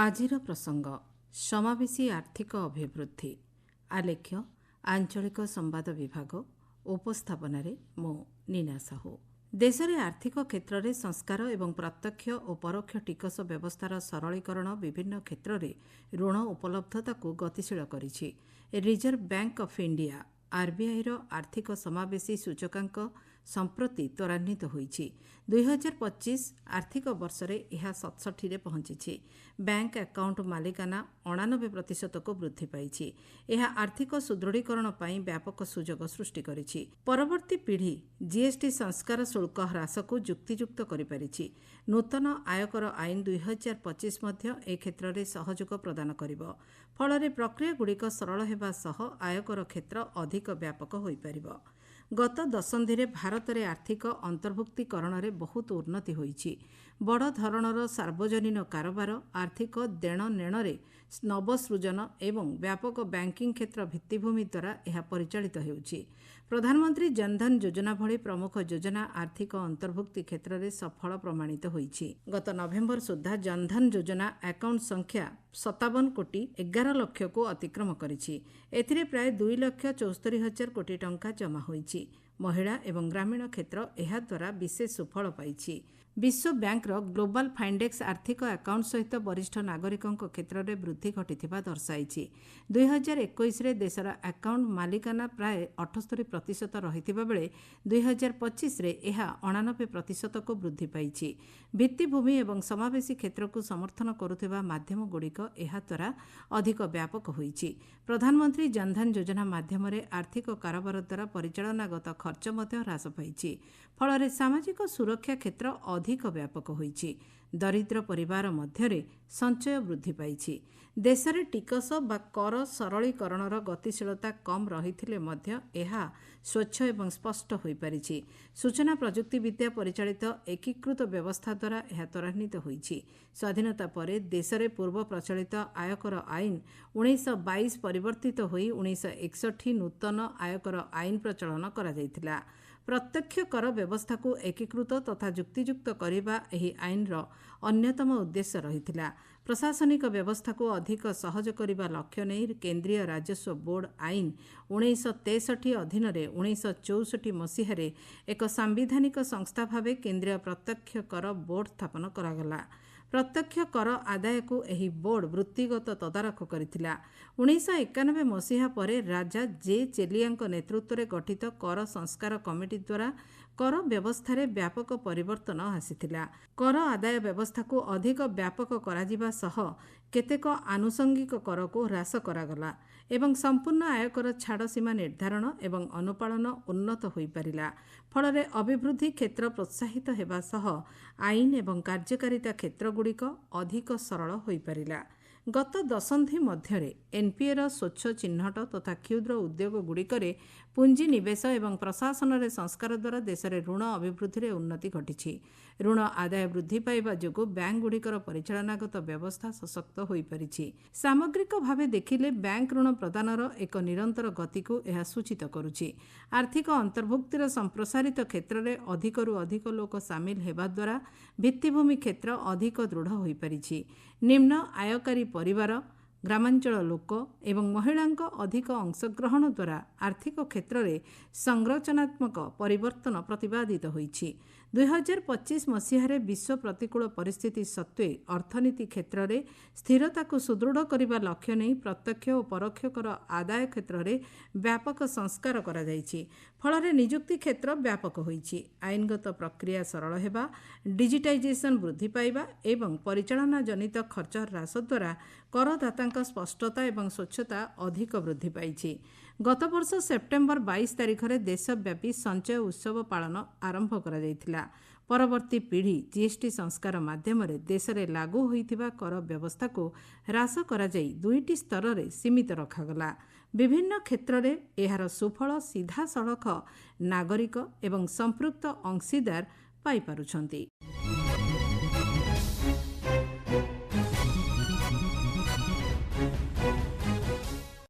ଆଜିର ପ୍ରସଙ୍ଗ ସମାବେଶୀ ଆର୍ଥିକ ଅଭିବୃଦ୍ଧି। ଆଲେଖ୍ୟ ଆଞ୍ଚଳିକ ସମ୍ବାଦ ବିଭାଗ। ଉପସ୍ଥାପନାରେ ମୁଁ ନୀନା ସାହୁ। ଦେଶରେ ଆର୍ଥିକ କ୍ଷେତ୍ରରେ ସଂସ୍କାର ଏବଂ ପ୍ରତ୍ୟକ୍ଷ ଓ ପରୋକ୍ଷ ଟିକସ ବ୍ୟବସ୍ଥାର ସରଳୀକରଣ ବିଭିନ୍ନ କ୍ଷେତ୍ରରେ ଋଣ ଉପଲବ୍ଧତାକୁ ଗତିଶୀଳ କରିଛି। ରିଜର୍ଭ ବ୍ୟାଙ୍କ ଅଫ୍ ଇଣ୍ଡିଆ ଆର୍ବିଆଇର ଆର୍ଥିକ ସମାବେଶୀ ସୂଚକାଙ୍କ ସମ୍ପ୍ରତି ତ୍ୱରାନ୍ୱିତ ହୋଇଛି। 2025 ଆର୍ଥିକ ବର୍ଷରେ ଏହା 67ରେ ପହଞ୍ଚିଛି। ବ୍ୟାଙ୍କ ଆକାଉଣ୍ଟ ମାଲିକାନା 89%କୁ ବୃଦ୍ଧି ପାଇଛି। ଏହା ଆର୍ଥିକ ସୁଦୃଢ଼ୀକରଣ ପାଇଁ ବ୍ୟାପକ ସୁଯୋଗ ସୃଷ୍ଟି କରିଛି। ପରବର୍ତ୍ତୀ ପିଢ଼ି ଜିଏସ୍ଟି ସଂସ୍କାର ଶୁଳ୍କ ହ୍ରାସକୁ ଯୁକ୍ତିଯୁକ୍ତ କରିପାରିଛି। ନୂତନ ଆୟକର ଆଇନ 2025 ମଧ୍ୟ ଏ କ୍ଷେତ୍ରରେ ସହଯୋଗ ପ୍ରଦାନ କରିବ। ଫଳରେ ପ୍ରକ୍ରିୟାଗୁଡ଼ିକ ସରଳ ହେବା ସହ ଆୟକର କ୍ଷେତ୍ର ଅଧିକ ବ୍ୟାପକ ହୋଇପାରିବ। ଗତ ଦଶନ୍ଧିରେ ଭାରତରେ ଆର୍ଥିକ ଅନ୍ତର୍ଭୁକ୍ତିକରଣରେ ବହୁତ ଉନ୍ନତି ହୋଇଛି। ବଡ଼ ଧରଣର ସାର୍ବଜନୀନ କାରବାର, ଆର୍ଥିକ ଦେଣନେଣରେ ନବସୃଜନ ଏବଂ ବ୍ୟାପକ ବ୍ୟାଙ୍କିଂ କ୍ଷେତ୍ର ଭିତ୍ତିଭୂମି ଦ୍ୱାରା ଏହା ପରିଚାଳିତ ହେଉଛି। ପ୍ରଧାନମନ୍ତ୍ରୀ ଜନଧନ ଯୋଜନା ଭଳି ପ୍ରମୁଖ ଯୋଜନା ଆର୍ଥିକ ଅନ୍ତର୍ଭୁକ୍ତି କ୍ଷେତ୍ରରେ ସଫଳ ପ୍ରମାଣିତ ହୋଇଛି। ଗତ ନଭେମ୍ବର ସୁଦ୍ଧା ଜନଧନ ଯୋଜନା ଆକାଉଣ୍ଟ ସଂଖ୍ୟା 57 କୋଟି 11 ଲକ୍ଷକୁ ଅତିକ୍ରମ କରିଛି। ଏଥିରେ ପ୍ରାୟ 2,74,000 କୋଟି ଟଙ୍କା ଜମା ହୋଇଛି। ମହିଳା ଏବଂ ଗ୍ରାମୀଣ କ୍ଷେତ୍ର ଏହାଦ୍ୱାରା ବିଶେଷ ସୁଫଳ ପାଇଛି। ବିଶ୍ୱ ବ୍ୟାଙ୍କର ଗ୍ଲୋବାଲ ଫାଇଣ୍ଡେକ୍ସ ଆର୍ଥିକ ଆକାଉଣ୍ଟ ସହିତ ବରିଷ୍ଠ ନାଗରିକଙ୍କ କ୍ଷେତ୍ରରେ ବୃଦ୍ଧି ଘଟିଥିବା ଦର୍ଶାଇଛି। 2021ରେ ଦେଶର ଆକାଉଣ୍ଟ ମାଲିକାନା ପ୍ରାୟ 78% ରହିଥିବା ବେଳେ 2025ରେ ଏହା 89%କୁ ବୃଦ୍ଧି ପାଇଛି। ଭିତ୍ତିଭୂମି ଏବଂ ସମାବେଶୀ କ୍ଷେତ୍ରକୁ ସମର୍ଥନ କରୁଥିବା ମାଧ୍ୟମଗୁଡ଼ିକ ଏହାଦ୍ୱାରା ଅଧିକ ବ୍ୟାପକ ହୋଇଛି। ପ୍ରଧାନମନ୍ତ୍ରୀ ଜନଧନ ଯୋଜନା ମାଧ୍ୟମରେ ଆର୍ଥିକ କାରବାର ଦ୍ୱାରା ପରିଚାଳନାଗତ ଖର୍ଚ୍ଚ ମଧ୍ୟ ହ୍ରାସ ପାଇଛି। ଫଳରେ ସାମାଜିକ ସୁରକ୍ଷା କ୍ଷେତ୍ର ଅଧିକ ବ୍ୟାପକ ହୋଇଛି। ଦରିଦ୍ର ପରିବାର ମଧ୍ୟରେ ସଞ୍ଚୟ ବୃଦ୍ଧି ପାଇଛି। ଦେଶରେ ଟିକସ ବା କର ସରଳୀକରଣର ଗତିଶୀଳତା କମ୍ ରହିଥିଲେ ମଧ୍ୟ ଏହା ସ୍ୱଚ୍ଛ ଏବଂ ସ୍ପଷ୍ଟ ହୋଇପାରିଛି। ସୂଚନା ପ୍ରଯୁକ୍ତିବିଦ୍ୟା ପରିଚାଳିତ ଏକୀକୃତ ବ୍ୟବସ୍ଥା ଦ୍ୱାରା ଏହା ତ୍ୱରାନ୍ୱିତ ହୋଇଛି। ସ୍ୱାଧୀନତା ପରେ ଦେଶରେ ପୂର୍ବ ପ୍ରଚଳିତ ଆୟକର ଆଇନ 1922 ପରିବର୍ତ୍ତିତ ହୋଇ 1961 ନୂତନ ଆୟକର ଆଇନ ପ୍ରଚଳନ କରାଯାଇଥିଲା। ପ୍ରତ୍ୟକ୍ଷ କର ବ୍ୟବସ୍ଥାକୁ ଏକୀକୃତ ତଥା ଯୁକ୍ତିଯୁକ୍ତ କରିବା ଏହି ଆଇନର ଅନ୍ୟତମ ଉଦ୍ଦେଶ୍ୟ ରହିଥିଲା। ପ୍ରଶାସନିକ ବ୍ୟବସ୍ଥାକୁ ଅଧିକ ସହଜ କରିବା ଲକ୍ଷ୍ୟ ନେଇ କେନ୍ଦ୍ରୀୟ ରାଜସ୍ୱ ବୋର୍ଡ ଆଇନ 1963 ଅଧୀନରେ 1964 ମସିହାରେ ଏକ ସାମ୍ବିଧାନିକ ସଂସ୍ଥା ଭାବେ କେନ୍ଦ୍ରୀୟ ପ୍ରତ୍ୟକ୍ଷ କର ବୋର୍ଡ ସ୍ଥାପନ କରାଗଲା। ପ୍ରତ୍ୟକ୍ଷ କର ଆଦାୟକୁ ଏହି ବୋର୍ଡ ବୃତ୍ତିଗତ ତଦାରଖ କରିଥିଲା। 1991 ମସିହା ପରେ ରାଜା ଜେ ଚେଲିଆଙ୍କ ନେତୃତ୍ୱରେ ଗଠିତ କର ସଂସ୍କାର କମିଟି ଦ୍ୱାରା କର ବ୍ୟବସ୍ଥାରେ ବ୍ୟାପକ ପରିବର୍ତ୍ତନ ଆସିଥିଲା। କର ଆଦାୟ ବ୍ୟବସ୍ଥାକୁ ଅଧିକ ବ୍ୟାପକ କରାଯିବା ସହ କେତେକ ଆନୁଷଙ୍ଗିକ କରକୁ ହ୍ରାସ କରାଗଲା ଏବଂ ସମ୍ପୂର୍ଣ୍ଣ ଆୟକର ଛାଡ଼ ସୀମା ନିର୍ଦ୍ଧାରଣ ଏବଂ ଅନୁପାଳନ ଉନ୍ନତ ହୋଇପାରିଲା। ଫଳରେ ଅଭିବୃଦ୍ଧି କ୍ଷେତ୍ର ପ୍ରୋତ୍ସାହିତ ହେବା ସହ ଆଇନ ଏବଂ କାର୍ଯ୍ୟକାରିତା କ୍ଷେତ୍ରଗୁଡ଼ିକ ଅଧିକ ସରଳ ହୋଇପାରିଲା। ଗତ ଦଶନ୍ଧି ମଧ୍ୟରେ ଏନ୍ପିଏର ସ୍ୱଚ୍ଛ ଚିହ୍ନଟ ତଥା କ୍ଷୁଦ୍ର ଉଦ୍ୟୋଗଗୁଡ଼ିକରେ ପୁଞ୍ଜିନିବେଶ ଏବଂ ପ୍ରଶାସନରେ ସଂସ୍କାର ଦ୍ୱାରା ଦେଶରେ ଋଣ ଅଭିବୃଦ୍ଧିରେ ଉନ୍ନତି ଘଟିଛି। ଋଣ ଆଦାୟ ବୃଦ୍ଧି ପାଇବା ଯୋଗୁଁ ବ୍ୟାଙ୍କଗୁଡ଼ିକର ପରିଚାଳନାଗତ ବ୍ୟବସ୍ଥା ସଶକ୍ତ ହୋଇପାରିଛି। ସାମଗ୍ରିକ ଭାବେ ଦେଖିଲେ ବ୍ୟାଙ୍କ ଋଣ ପ୍ରଦାନର ଏକ ନିରନ୍ତର ଗତିକୁ ଏହା ସୂଚିତ କରୁଛି। ଆର୍ଥିକ ଅନ୍ତର୍ଭୁକ୍ତିର ସମ୍ପ୍ରସାରିତ କ୍ଷେତ୍ରରେ ଅଧିକରୁ ଅଧିକ ଲୋକ ସାମିଲ ହେବା ଦ୍ୱାରା ଭିତ୍ତିଭୂମି କ୍ଷେତ୍ର ଅଧିକ ଦୃଢ଼ ହୋଇପାରିଛି। ନିମ୍ନ ଆୟକାରୀ ପରିବାର, ଗ୍ରାମାଞ୍ଚଳ ଲୋକ ଏବଂ ମହିଳାଙ୍କ ଅଧିକ ଅଂଶଗ୍ରହଣ ଦ୍ୱାରା ଆର୍ଥିକ କ୍ଷେତ୍ରରେ ସଂରଚନାତ୍ମକ ପରିବର୍ତ୍ତନ ପ୍ରତିପାଦିତ ହୋଇଛି। 2025 ମସିହାରେ ବିଶ୍ୱ ପ୍ରତିକୂଳ ପରିସ୍ଥିତି ସତ୍ତ୍ୱେ ଅର୍ଥନୀତି କ୍ଷେତ୍ରରେ ସ୍ଥିରତାକୁ ସୁଦୃଢ଼ କରିବା ଲକ୍ଷ୍ୟ ନେଇ ପ୍ରତ୍ୟକ୍ଷ ଓ ପରୋକ୍ଷ କର ଆଦାୟ କ୍ଷେତ୍ରରେ ବ୍ୟାପକ ସଂସ୍କାର କରାଯାଇଛି। ଫଳରେ ନିଯୁକ୍ତି କ୍ଷେତ୍ର ବ୍ୟାପକ ହୋଇଛି। ଆଇନଗତ ପ୍ରକ୍ରିୟା ସରଳ ହେବା, ଡିଜିଟାଇଜେସନ୍ ବୃଦ୍ଧି ପାଇବା ଏବଂ ପରିଚାଳନା ଜନିତ ଖର୍ଚ୍ଚ ହ୍ରାସ ଦ୍ୱାରା କରଦାତାଙ୍କ ସ୍ପଷ୍ଟତା ଏବଂ ସ୍ୱଚ୍ଛତା ଅଧିକ ବୃଦ୍ଧି ପାଇଛି। ଗତବର୍ଷ ସେପ୍ଟେମ୍ବର 22 ତାରିଖରେ ଦେଶବ୍ୟାପୀ ସଞ୍ଚୟ ଉତ୍ସବ ପାଳନ ଆରମ୍ଭ କରାଯାଇଥିଲା। ପରବର୍ତ୍ତୀ ପିଢ଼ି ଜିଏସ୍ଟି ସଂସ୍କାର ମାଧ୍ୟମରେ ଦେଶରେ ଲାଗୁ ହୋଇଥିବା କର ବ୍ୟବସ୍ଥାକୁ ହ୍ରାସ କରାଯାଇ 2ଟି ସ୍ତରରେ ସୀମିତ ରଖାଗଲା। ବିଭିନ୍ନ କ୍ଷେତ୍ରରେ ଏହାର ସୁଫଳ ସିଧାସଳଖ ନାଗରିକ ଏବଂ ସମ୍ପୃକ୍ତ ଅଂଶୀଦାର ପାଇପାରୁଛନ୍ତି।